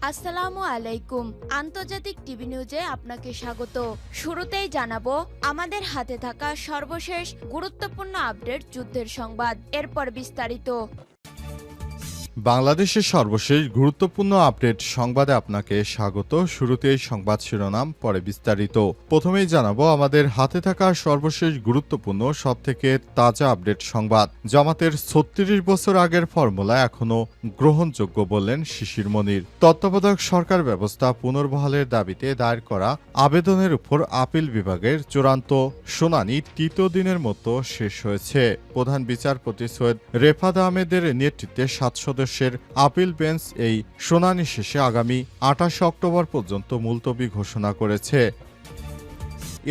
আসসালামু আলাইকুম। আন্তর্জাতিক টিভি নিউজে আপনাকে স্বাগত। শুরুতেই জানাবো আমাদের হাতে থাকা সর্বশেষ গুরুত্বপূর্ণ আপডেট যুদ্ধের সংবাদ, এরপর বিস্তারিত। বাংলাদেশের সর্বশেষ গুরুত্বপূর্ণ আপডেট সংবাদে আপনাকে স্বাগত। শুরুতেই সংবাদ শিরোনাম, পরে বিস্তারিত। প্রথমেই জানাবো আমাদের হাতে থাকা সর্বশেষ গুরুত্বপূর্ণ সবথেকে তাজা আপডেট সংবাদ। জামাতের ৩৬ বছর আগের ফর্মুলা এখনও গ্রহণযোগ্য বললেন শিশির মনির। তত্ত্বাবধায়ক সরকার ব্যবস্থা পুনর্বহালের দাবিতে দায়ের করা আবেদনের উপর আপিল বিভাগের চূড়ান্ত শুনানি তৃতীয় দিনের মতো শেষ হয়েছে। প্রধান বিচারপতি সৈয়দ রেফাত আহমেদের নেতৃত্বে ৭ সদস্যের আপিল বেঞ্চ এই শুনানি শেষে আগামী ২৮ অক্টোবর পর্যন্ত মুলতবি ঘোষণা করেছে।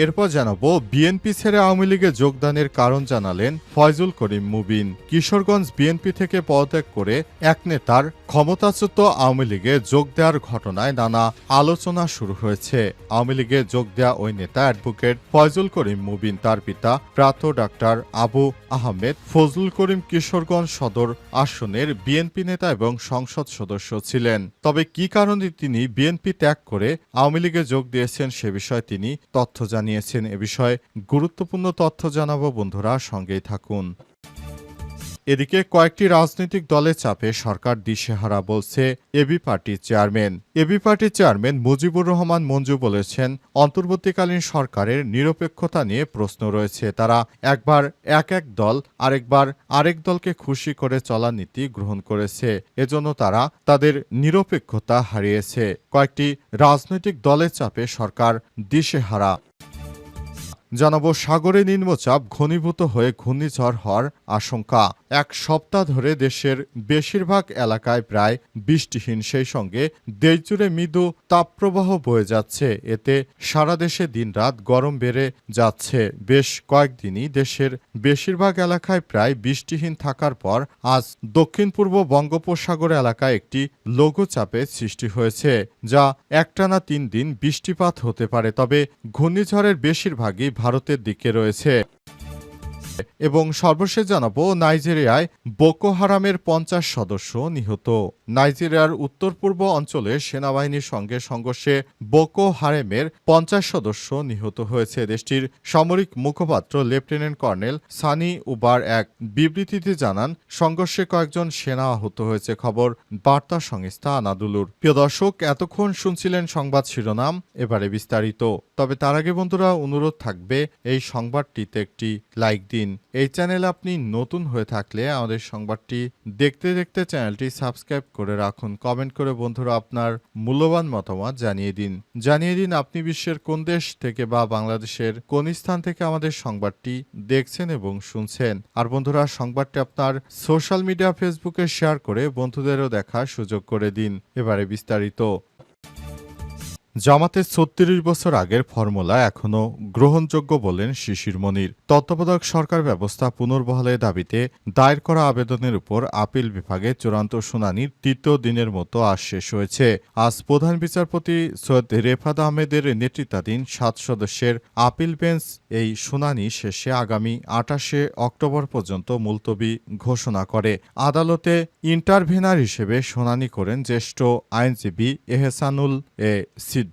এরপর জানাবো বিএনপি ছেড়ে আওয়ামী লীগে যোগদানের কারণ জানালেন ফয়জুল করিম মুবিন। কিশোরগঞ্জ বিএনপি থেকে পদত্যাগ করে এক নেতার ক্ষমতাচ্যুত আওয়ামী লীগে যোগ দেওয়ার ঘটনায় নানা আলোচনা শুরু হয়েছে। আওয়ামী লীগে যোগ দেওয়া ওই নেতা অ্যাডভোকেট ফয়জুল করিম মুবিন। তার পিতা প্রাত ডাক্তার আবু আহমেদ ফজলুল করিম কিশোরগঞ্জ সদর আসনের বিএনপি নেতা এবং সংসদ সদস্য ছিলেন। তবে কি কারণে তিনি বিএনপি ত্যাগ করে আওয়ামী লীগে যোগ দিয়েছেন সে বিষয়ে তিনি তথ্য জানিয়েছেন। এ বিষয়ে গুরুত্বপূর্ণ তথ্য জানাবো, বন্ধুরা সঙ্গেই থাকুন। এদিকে কয়েকটি রাজনৈতিক দলের চাপে সরকার দিশেহারা বলছে এবি পার্টির চেয়ারম্যান। এবি পার্টির চেয়ারম্যান মুজিবুর রহমান মঞ্জু বলেছেন, অন্তর্বর্তীকালীন সরকারের নিরপেক্ষতা নিয়ে প্রশ্ন রয়েছে। তারা একবার এক দল আরেকবার আরেক দলকে খুশি করে চলার নীতি গ্রহণ করেছে। এজন্য তারা তাদের নিরপেক্ষতা হারিয়েছে। কয়েকটি রাজনৈতিক দলের চাপে সরকার দিশেহারা। জানাবো সাগরে নিম্নচাপ ঘনীভূত হয়ে ঘূর্ণিঝড় হওয়ার আশঙ্কা। এক সপ্তাহ ধরে দেশের বেশিরভাগ এলাকায় প্রায় বৃষ্টিহীন, সেই সঙ্গে দেশজুড়ে মৃদু তাপপ্রবাহ বয়ে যাচ্ছে। এতে সারা দেশে দিনরাত গরম বেড়ে যাচ্ছে। বেশ কয়েকদিনই দেশের বেশিরভাগ এলাকায় প্রায় বৃষ্টিহীন থাকার পর আজ দক্ষিণ পূর্ব বঙ্গোপসাগর এলাকায় একটি লঘুচাপের সৃষ্টি হয়েছে, যা একটানা ৩ দিন বৃষ্টিপাত হতে পারে। তবে ঘূর্ণিঝড়ের বেশিরভাগই ভারতের দিকে রয়েছে। এবং সর্বশেষ জানাবো নাইজেরিয়ায় বোকো হারামের ৫০ সদস্য নিহত। নাইজেরিয়ার উত্তর পূর্ব অঞ্চলে সেনাবাহিনীর সঙ্গে সংঘর্ষে বোকো হারামের ৫০ সদস্য নিহত হয়েছে। দেশটির সামরিক মুখপাত্র লেফটেন্যান্ট কর্নেল সানি উবার এক বিবৃতিতে জানান, সংঘর্ষে কয়েকজন সেনা আহত হয়েছে। খবর বার্তা সংস্থা আনাদুলুর। প্রিয় দর্শক, এতক্ষণ শুনছিলেন সংবাদ শিরোনাম, এবারে বিস্তারিত। তবে তার আগে বন্ধুরা অনুরোধ থাকবে এই সংবাদটিতে একটি লাইক দিন। এই চ্যানেলে আপনি নতুন হয়ে থাকলে আমাদের সংবাদটি দেখতে দেখতে চ্যানেলটি সাবস্ক্রাইব করে রাখুন। কমেন্ট করে বন্ধুরা আপনার মূল্যবান মতামত জানিয়ে দিন আপনি বিশ্বের কোন দেশ থেকে বা বাংলাদেশের কোন স্থান থেকে আমাদের সংবাদটি দেখছেন এবং শুনছেন। আর বন্ধুরা সংবাদটি আপনার সোশ্যাল মিডিয়া ফেসবুকে শেয়ার করে বন্ধুদেরও দেখার সুযোগ করে দিন। এবারে বিস্তারিত। জামাতের ৩৬ বছর আগের ফর্মুলা এখনও গ্রহণযোগ্য বললেন শিশির মনির। তত্ত্বাবধায়ক সরকার ব্যবস্থা পুনর্বহালের দাবিতে দায়ের করা আবেদনের উপর আপিল বিভাগে চূড়ান্ত শুনানির তৃতীয় দিনের মতো আজ শেষ হয়েছে। আজ প্রধান বিচারপতি সৈয়দ রেফাত আহমেদের নেতৃত্বাধীন ৭ সদস্যের আপিল বেঞ্চ এই শুনানি শেষে আগামী ২৮ অক্টোবর পর্যন্ত মুলতবি ঘোষণা করে। আদালতে ইন্টারভেনার হিসেবে শুনানি করেন জ্যেষ্ঠ আইনজীবী এহসানুল সিদ্দিক।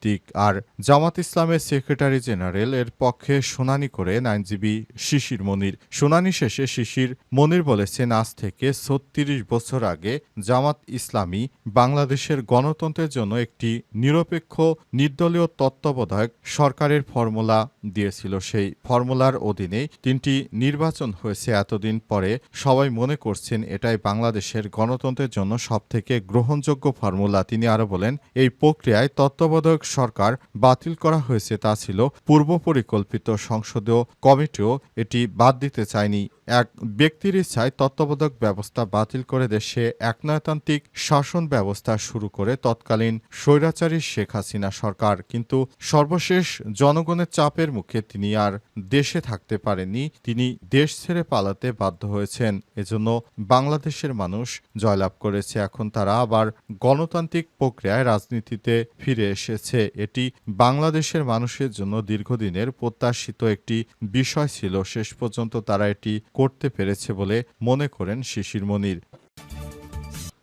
আর জামাত ইসলামের সেক্রেটারি জেনারেল এর পক্ষে শুনানি করেন আইনজীবী শিশির মনির। শুনানি শেষে শিশির মনির বলেছেন, আজ থেকে ৩৬ বছর আগে জামাত ইসলামী বাংলাদেশের গণতন্ত্রের জন্য একটি নিরপেক্ষ নির্দলীয় তত্ত্বাবধায়ক সরকারের ফর্মুলা দিয়েছিল। সেই ফর্মুলার অধীনে ৩টি নির্বাচন হয়েছে। এতদিন পরে সবাই মনে করছেন এটাই বাংলাদেশের গণতন্ত্রের জন্য সবথেকে গ্রহণযোগ্য ফর্মুলা। তিনি আরো বলেন, এই প্রক্রিয়ায় তত্ত্বাবধায়ক সরকার বাতিল করা হয়েছে তা ছিল পূর্ব পরিকল্পিত। সংসদীয় কমিটিও এটি বাদ দিতে চায়নি। এক ব্যক্তির ইচ্ছায় তত্ত্বাবধায়ক ব্যবস্থা বাতিল করে দেশে একনায়তান্ত্রিক শাসন ব্যবস্থা শুরু করে তৎকালীন স্বৈরাচারী শেখ হাসিনা সরকার। কিন্তু সর্বশেষ জনগণের চাপের মুখে তিনি আর দেশে থাকতে পারেননি। তিনি দেশ ছেড়ে পালাতে বাধ্য হয়েছেন। এজন্য বাংলাদেশের মানুষ জয়লাভ করেছে। এখন তারা আবার গণতান্ত্রিক প্রক্রিয়ায় রাজনীতিতে ফিরে এসেছে। এটি বাংলাদেশের মানুষের জন্য দীর্ঘদিনের প্রত্যাশিত একটি বিষয় ছিল। শেষ পর্যন্ত তারা এটি করতে পেরেছে বলে মনে করেন শিশির মনির।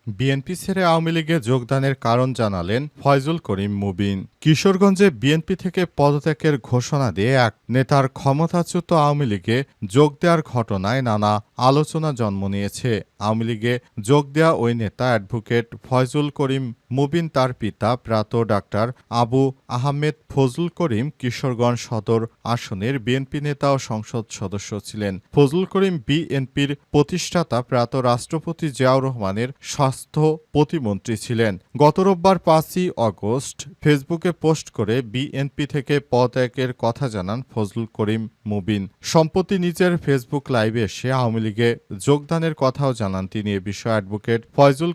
বিএনপি ছেড়ে আওয়ামী লীগে যোগদানের কারণ জানালেন ফয়জুল করিম মুবিন। কিশোরগঞ্জে বিএনপি থেকে পদত্যাগের ঘোষণা দিয়ে এক নেতার ক্ষমতাচ্যুত আওয়ামী লীগে যোগ দেওয়ার ঘটনায় নানা আলোচনা জন্ম নিয়েছে। আওয়ামী লীগে যোগ দেওয়া ওই নেতা অ্যাডভোকেট ফয়জুল করিম মুবিন তার পিতা প্রয়াত ডাক্তার আবু আহমেদ ফজলুল করিম কিশোরগঞ্জ সদর আসনের বিএনপি নেতা ও সংসদ সদস্য ছিলেন। ফজলুল করিম বিএনপির প্রতিষ্ঠাতা প্রয়াত রাষ্ট্রপতি জিয়াউর রহমানের স্বাস্থ্য প্রতিমন্ত্রী ছিলেন। গত রোববার 5ই আগস্ট ফেসবুকে পোস্ট করে বিএনপি থেকে পদত্যাগের কথা জানান ফজলুল করিম মুবিন। সম্প্রতি নিজের ফেসবুক লাইভে এসে আওয়ামী লীগে যোগদানের কথাও জানান তিনি। এ বিষয়ে অ্যাডভোকেট ফয়জুল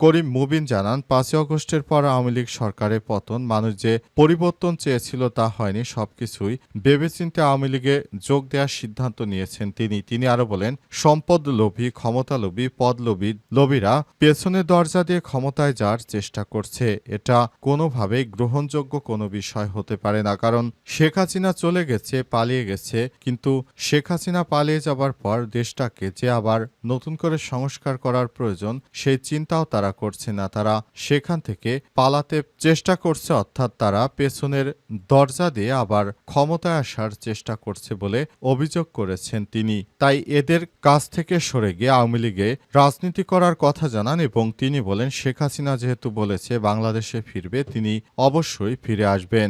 করিম মুবিন জানান, 5ই আগস্টের পর আওয়ামী লীগ সরকারের পতন, মানুষ যে পরিবর্তন চেয়েছিল তা হয়নি। সবকিছুই ভেবেচিন্তে আওয়ামী লীগে যোগ দেওয়ার সিদ্ধান্ত নিয়েছেন তিনি আরো বলেন, সম্পদ লোভী, ক্ষমতা লোভী, পদ লোভীরা পেছনের দরজা দিয়ে ক্ষমতায় যাওয়ার চেষ্টা করছে। এটা কোনোভাবেই গ্রহণযোগ্য কোনো বিষয় হতে পারে না। কারণ শেখ হাসিনা চলে গেছে, পালিয়ে গেছে, কিন্তু শেখ হাসিনা পালিয়ে যাবার পর দেশটাকে যে আবার নতুন করে সংস্কার করার প্রয়োজন সেই চিন্তাও তারা করছে না। তারা সেখান থেকে পালাতে চেষ্টা করছে, অর্থাৎ তারা পেছনের দরজা দিয়ে আবার ক্ষমতায় আসার চেষ্টা করছে বলে অভিযোগ করেছেন তিনি। তাই এদের কাছ থেকে সরে গিয়ে আওয়ামী লীগে রাজনীতি করার কথা জানান এবং তিনি বলেন, শেখ হাসিনা যেহেতু বলেছে বাংলাদেশে ফিরবে, তিনি অবশ্যই ফিরে আসবেন।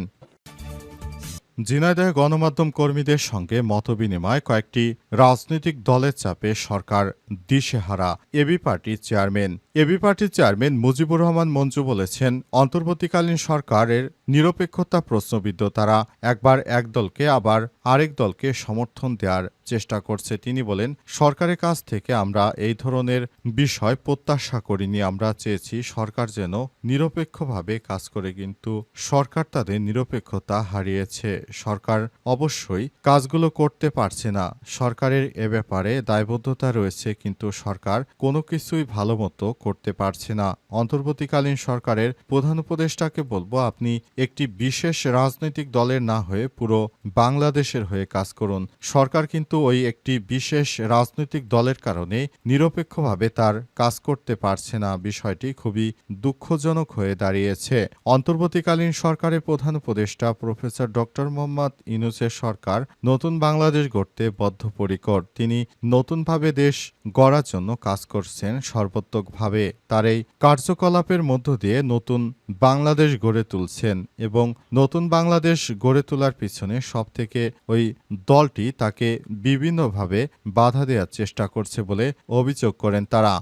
ঝিনাইদহে গণমাধ্যম কর্মীদের সঙ্গে মতবিনিময়, কয়েকটি রাজনৈতিক দলের চাপে সরকার দিশেহারা। এবি পার্টির চেয়ারম্যান মুজিবুর রহমান মঞ্জু বলেছেন, অন্তর্বর্তীকালীন সরকারের নিরপেক্ষতা প্রশ্নবিদ্ধ। তারা একবার এক দলকে আবার আরেক দলকে সমর্থন দেওয়ার চেষ্টা করছে। তিনি বলেন, সরকারের কাছ থেকে আমরা এই ধরনের বিষয় প্রত্যাশা করিনি। আমরা চেয়েছি সরকার যেন নিরপেক্ষভাবে কাজ করে, কিন্তু সরকার তাদের নিরপেক্ষতা হারিয়েছে। সরকার অবশ্যই কাজগুলো করতে পারছে না। সরকারের এ ব্যাপারে দায়বদ্ধতা রয়েছে, কিন্তু সরকার কোনো কিছুই ভালো মতো করতে পারছে না। অন্তর্বর্তীকালীন সরকারের প্রধান উপদেষ্টাকে বলবো, আপনি একটি বিশেষ রাজনৈতিক দলের না হয়ে পুরো বাংলাদেশের হয়ে কাজ করুন। সরকার কিন্তু ওই একটি বিশেষ রাজনৈতিক দলের কারণে নিরপেক্ষভাবে তার কাজ করতে পারছে না। বিষয়টি খুবই দুঃখজনক হয়ে দাঁড়িয়েছে। অন্তর্বর্তীকালীন সরকারের প্রধান উপদেষ্টা প্রফেসর ডক্টর মোহাম্মদ ইউনূসের সরকার নতুন বাংলাদেশ গড়তে বদ্ধপরিকর। তিনি নতুনভাবে দেশ গড়ার জন্য কাজ করছেন সর্বাত্মকভাবে। তার এই কার্যকলাপের মধ্য দিয়ে নতুন বাংলাদেশ গড়ে তুলছেন এবং নতুন বাংলাদেশ গড়ে তোলার পিছনে সবথেকে ওই দলটি তাকে বিভিন্নভাবে বাধা দেওয়ার চেষ্টা করছে বলে অভিযোগ করেন তারা।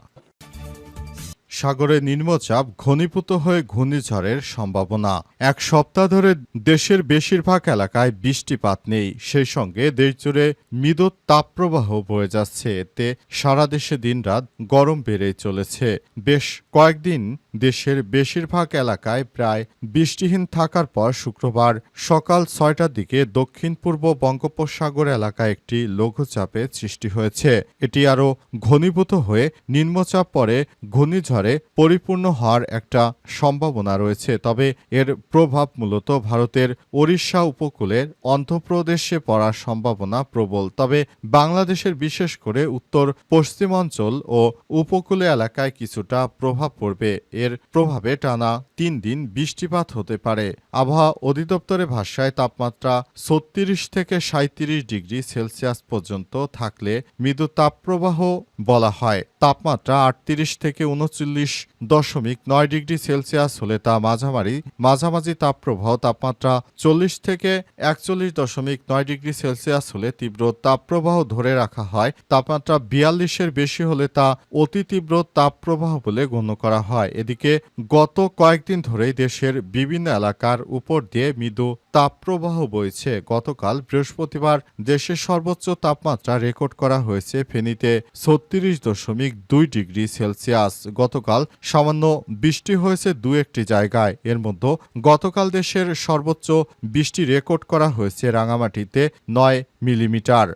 সাগরে নিম্নচাপ ঘনীভূত হয়ে ঘূর্ণিঝড়ের সম্ভাবনা। এক সপ্তাহ ধরে দেশের বেশিরভাগ এলাকায় বৃষ্টিপাত নেই, সেই সঙ্গে দেশজুড়ে মৃদু তাপপ্রবাহ বয়ে যাচ্ছে। এতে সারা দেশে দিনরাত গরম বেড়েই চলেছে। বেশ কয়েকদিন দেশের বেশিরভাগ এলাকায় প্রায় বৃষ্টিহীন থাকার পর শুক্রবার সকাল 6টার দিকে দক্ষিণ পূর্ব বঙ্গোপসাগর এলাকায় একটি লঘুচাপের সৃষ্টি হয়েছে। এটি আরও ঘনীভূত হয়ে নিম্নচাপ পরে ঘূর্ণিঝড়ে পরিপূর্ণ হওয়ার একটা সম্ভাবনা রয়েছে। তবে এর প্রভাব মূলত ভারতের ওড়িশা উপকূলের অন্ধ্রপ্রদেশে পড়ার সম্ভাবনা প্রবল। তবে বাংলাদেশের বিশেষ করে উত্তর পশ্চিমাঞ্চল ও উপকূলীয় এলাকায় কিছুটা প্রভাব পড়বে। এর প্রভাবে টানা 3 দিন বৃষ্টিপাত হতে পারে। আবহাওয়া অধিদপ্তরের ভাষায় তাপমাত্রা 36 থেকে 37 ডিগ্রি সেলসিয়াস পর্যন্ত থাকলে মৃদু তাপপ্রবাহ বলা হয়। তাপমাত্রা 38 থেকে 39.9 ডিগ্রি সেলসিয়াস হলে তা মাঝামাঝি তাপপ্রবাহ। তাপমাত্রা 40 থেকে 41.9 ডিগ্রি সেলসিয়াস হলে তীব্র তাপপ্রবাহ ধরে রাখা হয়। তাপমাত্রা 42-এর বেশি হলে তা অতি তীব্র তাপপ্রবাহ বলে গণ্য করা হয়। এদিকে গত কয়েকদিন ধরেই দেশের বিভিন্ন এলাকার উপর দিয়ে মৃদু তাপপ্রবাহ বইছে। গতকাল বৃহস্পতিবার দেশের সর্বোচ্চ তাপমাত্রা রেকর্ড করা হয়েছে ফেনীতে 36.2 ডিগ্রি সেলসিয়াস। গতকাল সামান্য বৃষ্টি হয়েছে 2-1টি জায়গায়। এর মধ্যে গতকাল দেশের সর্বোচ্চ বৃষ্টি রেকর্ড করা হয়েছে রাঙামাটিতে 9 মিলিমিটার।